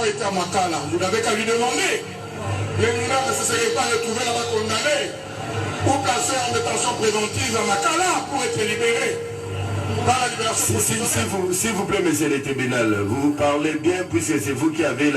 Était à Makala. Vous n'avez qu'à lui demander. Les mineurs ne se seraient pas retrouvés là-bas condamnés ou placés en détention préventive à Makala pour être libérés. Par la libération S'il vous plaît, monsieur le tribunal, vous parlez bien puisque c'est vous qui avez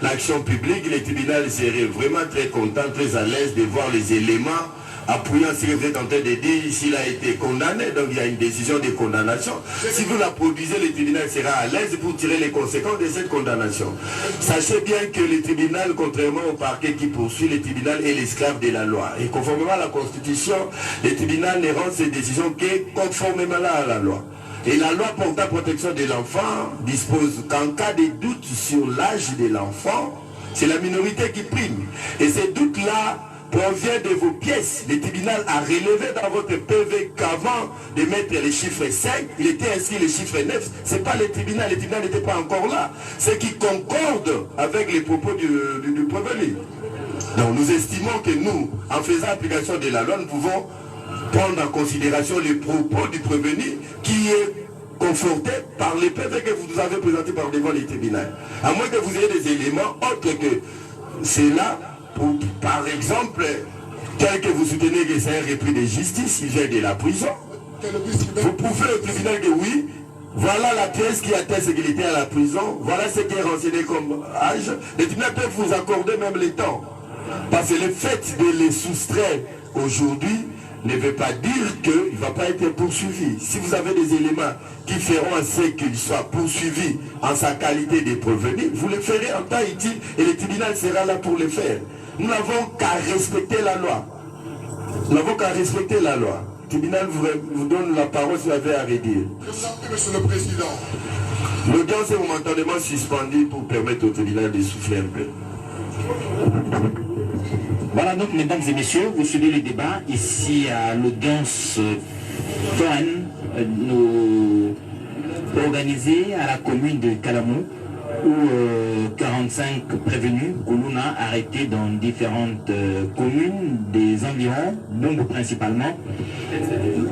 l'action publique. Le tribunal serait vraiment très content, très à l'aise de voir les éléments appuyant ce que vous êtes en train de dire. S'il a été condamné, donc il y a une décision de condamnation. Si vous la produisez, le tribunal sera à l'aise pour tirer les conséquences de cette condamnation. Sachez bien que le tribunal, contrairement au parquet qui poursuit, le tribunal est l'esclave de la loi. Et conformément à la Constitution, le tribunal ne rend ses décisions que conformément à la loi. Et la loi portant protection de l'enfant dispose qu'en cas de doute sur l'âge de l'enfant, c'est la minorité qui prime. Et ces doutes-là provient de vos pièces. Le tribunal a relevé dans votre PV qu'avant de mettre les chiffres 5, il était inscrit les chiffres 9. Ce n'est pas le tribunal n'était pas encore là. Ce qui concorde avec les propos du prévenu. Donc nous estimons que nous, en faisant application de la loi, nous pouvons prendre en considération les propos du prévenu qui est conforté par les PV que vous nous avez présentés par devant les tribunaux. À moins que vous ayez des éléments autres que cela. Par exemple, tel que vous soutenez que c'est un repris de justice, il vient de la prison, vous prouvez au tribunal que oui, voilà la pièce qui atteste qu'il était à la prison, voilà ce qui est renseigné comme âge. Les tribunaux peuvent vous accorder même le temps. Parce que le fait de les soustraire aujourd'hui ne veut pas dire qu'il ne va pas être poursuivi. Si vous avez des éléments qui feront à ce qu'il soit poursuivi en sa qualité de prévenu, vous le ferez en temps utile et le tribunal sera là pour le faire. Nous n'avons qu'à respecter la loi. Nous n'avons qu'à respecter la loi. Le tribunal vous donne la parole si vous avez à redire. Je vous en prie, monsieur le président. L'audience est momentanément suspendue pour permettre au tribunal de souffler un peu. Voilà donc, mesdames et messieurs, vous suivez le débat ici à l'audience foraine organisée à la commune de Kalamou, où 45 prévenus Koulouna arrêtés dans différentes communes des environs, Bongo principalement,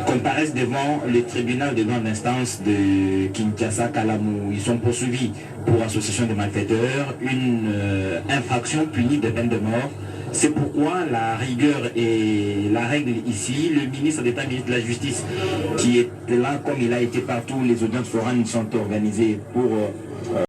comparaissent devant le tribunal de grande instance de Kinshasa Kalamou. Ils sont poursuivis pour association de malfaiteurs, une infraction punie de peine de mort. C'est pourquoi la rigueur et la règle ici, le ministre d'État, ministre de la Justice, qui est là comme il a été partout, les audiences foraines sont organisées pour